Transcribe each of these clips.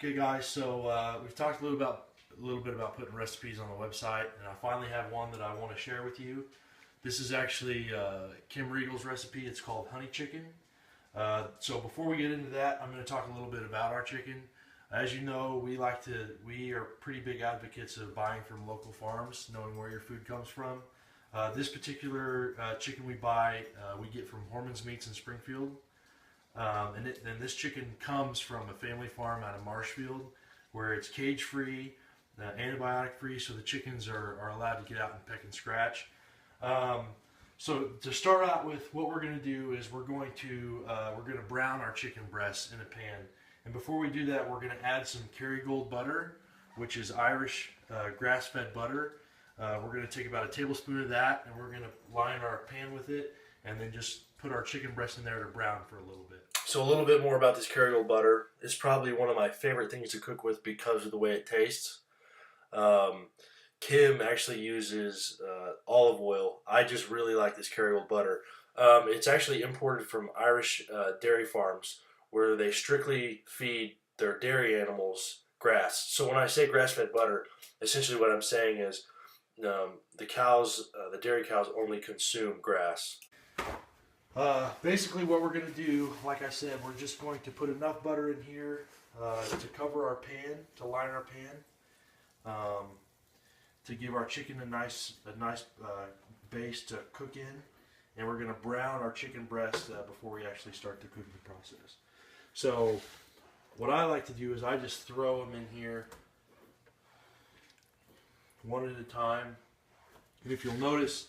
Okay, guys. So we've talked a little bit about putting recipes on the website, and I finally have one that I want to share with you. This is actually Kim Regal's recipe. It's called honey chicken. So before we get into that, I'm going to talk a little bit about our chicken. As you know, we are pretty big advocates of buying from local farms, knowing where your food comes from. This particular chicken we buy, we get from Horman's Meats in Springfield. And this chicken comes from a family farm out of Marshfield where it's cage free, antibiotic free, so the chickens are allowed to get out and peck and scratch. So to start out with, what we're going to do is we're going to brown our chicken breasts in a pan. And before we do that, we're going to add some Kerrygold butter, which is Irish grass-fed butter. We're going to take about a tablespoon of that, and we're going to line our pan with it, and then just put our chicken breast in there to brown for a little bit. So a little bit more about this Kerrygold butter. It's probably one of my favorite things to cook with because of the way it tastes. Kim actually uses olive oil. I just really like this Kerrygold butter. It's actually imported from Irish dairy farms where they strictly feed their dairy animals grass. So when I say grass-fed butter, essentially what I'm saying is the dairy cows only consume grass. Basically what we're going to do, like I said, we're just going to put enough butter in here to cover our pan, to line our pan, to give our chicken a nice base to cook in. And we're going to brown our chicken breast before we actually start the cooking process. So what I like to do is I just throw them in here one at a time. And if you'll notice,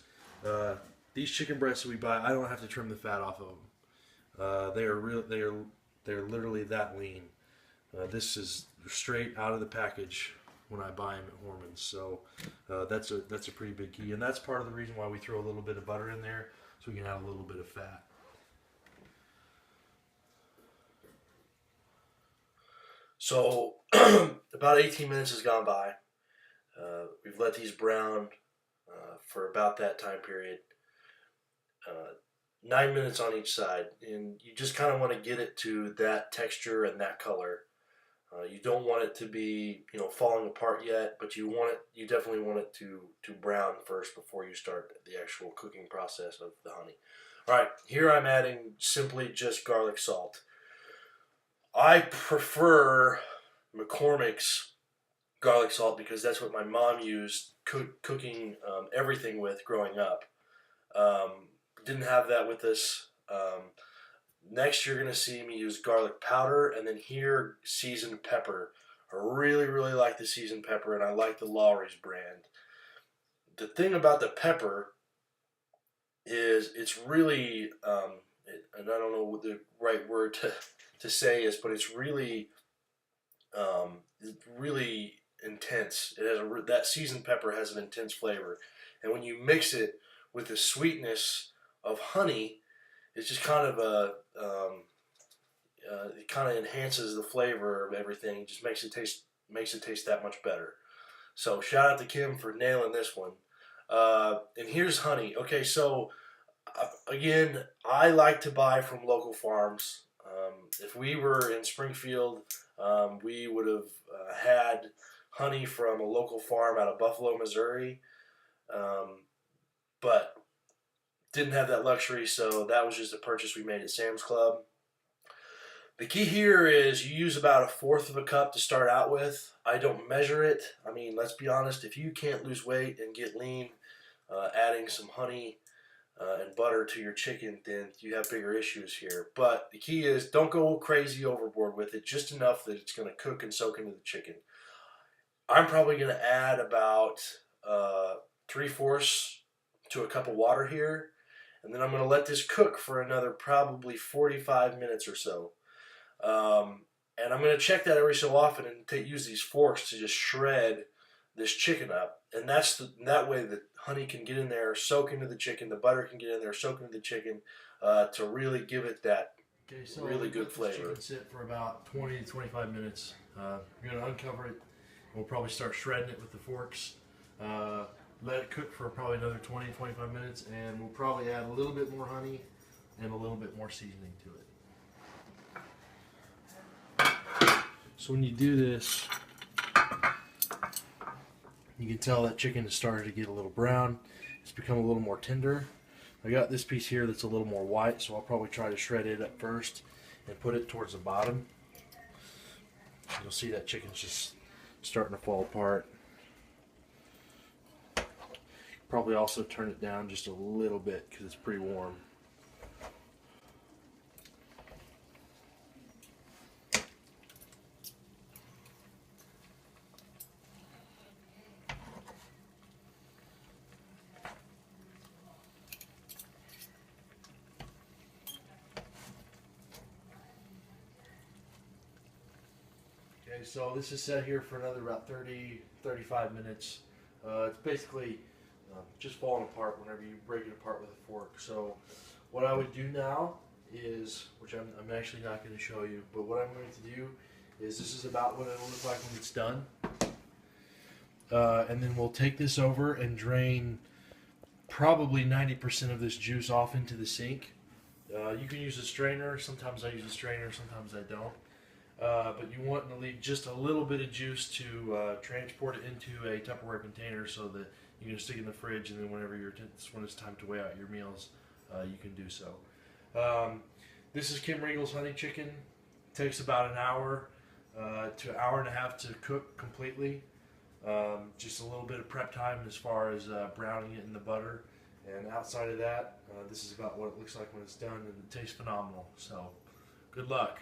these chicken breasts that we buy, I don't have to trim the fat off of them. They're literally that lean. This is straight out of the package when I buy them at Horman's. So that's a pretty big key, and that's part of the reason why we throw a little bit of butter in there, so we can add a little bit of fat. So about 18 minutes has gone by. We've let these brown for about that time period. 9 minutes on each side, and you just kind of want to get it to that texture and that color. You don't want it to be, falling apart yet, but you definitely want it to brown first before you start the actual cooking process of the honey. All right, here I'm adding simply just garlic salt. I prefer McCormick's garlic salt because that's what my mom used cooking everything with growing up. Didn't have that with this. Next, you're going to see me use garlic powder, and then here, seasoned pepper. I really, really like the seasoned pepper, and I like the Lawry's brand. The thing about the pepper is it's really, and I don't know what the right word to say is, but it's really intense. It has that seasoned pepper has an intense flavor, and when you mix it with the sweetness of honey, it's just kind of it kind of enhances the flavor of everything. It just makes it taste that much better. So shout out to Kim for nailing this one. And here's honey. Okay, so again, I like to buy from local farms. If we were in Springfield, we would have had honey from a local farm out of Buffalo, Missouri. But didn't have that luxury, so that was just a purchase we made at Sam's Club. The key here is you use about 1/4 of a cup to start out with. I don't measure it. I mean, let's be honest, if you can't lose weight and get lean, adding some honey and butter to your chicken, then you have bigger issues here. But the key is don't go crazy overboard with it, just enough that it's going to cook and soak into the chicken. I'm probably going to add about 3/4 to a cup of water here. And then I'm going to let this cook for another probably 45 minutes or so. And I'm going to check that every so often and use these forks to just shred this chicken up. And that way the honey can get in there, soak into the chicken, the butter can get in there, soak into the chicken to really give it that really good flavor. Chicken sit for about 20 to 25 minutes. We're going to uncover it. We'll probably start shredding it with the forks. Let it cook for probably another 20, 25 minutes, and we'll probably add a little bit more honey and a little bit more seasoning to it. So when you do this, you can tell that chicken is starting to get a little brown. It's become a little more tender. I got this piece here that's a little more white, so I'll probably try to shred it up first and put it towards the bottom. You'll see that chicken's just starting to fall apart. Probably also turn it down just a little bit because it's pretty warm. Okay, so this is set here for another about 35 minutes. It's basically just falling apart whenever you break it apart with a fork. So what I would do now is, which I'm actually not going to show you, but what I'm going to do is this is about what it'll look like when it's done. And then we'll take this over and drain probably 90% of this juice off into the sink. You can use a strainer. Sometimes I use a strainer, sometimes I don't. But you want to leave just a little bit of juice to transport it into a Tupperware container so that you can stick it in the fridge, and then whenever when it's time to weigh out your meals, you can do so. This is Kim Regal's honey chicken. It takes about an hour to an hour and a half to cook completely. Just a little bit of prep time as far as browning it in the butter, and outside of that, this is about what it looks like when it's done, and it tastes phenomenal. So, good luck.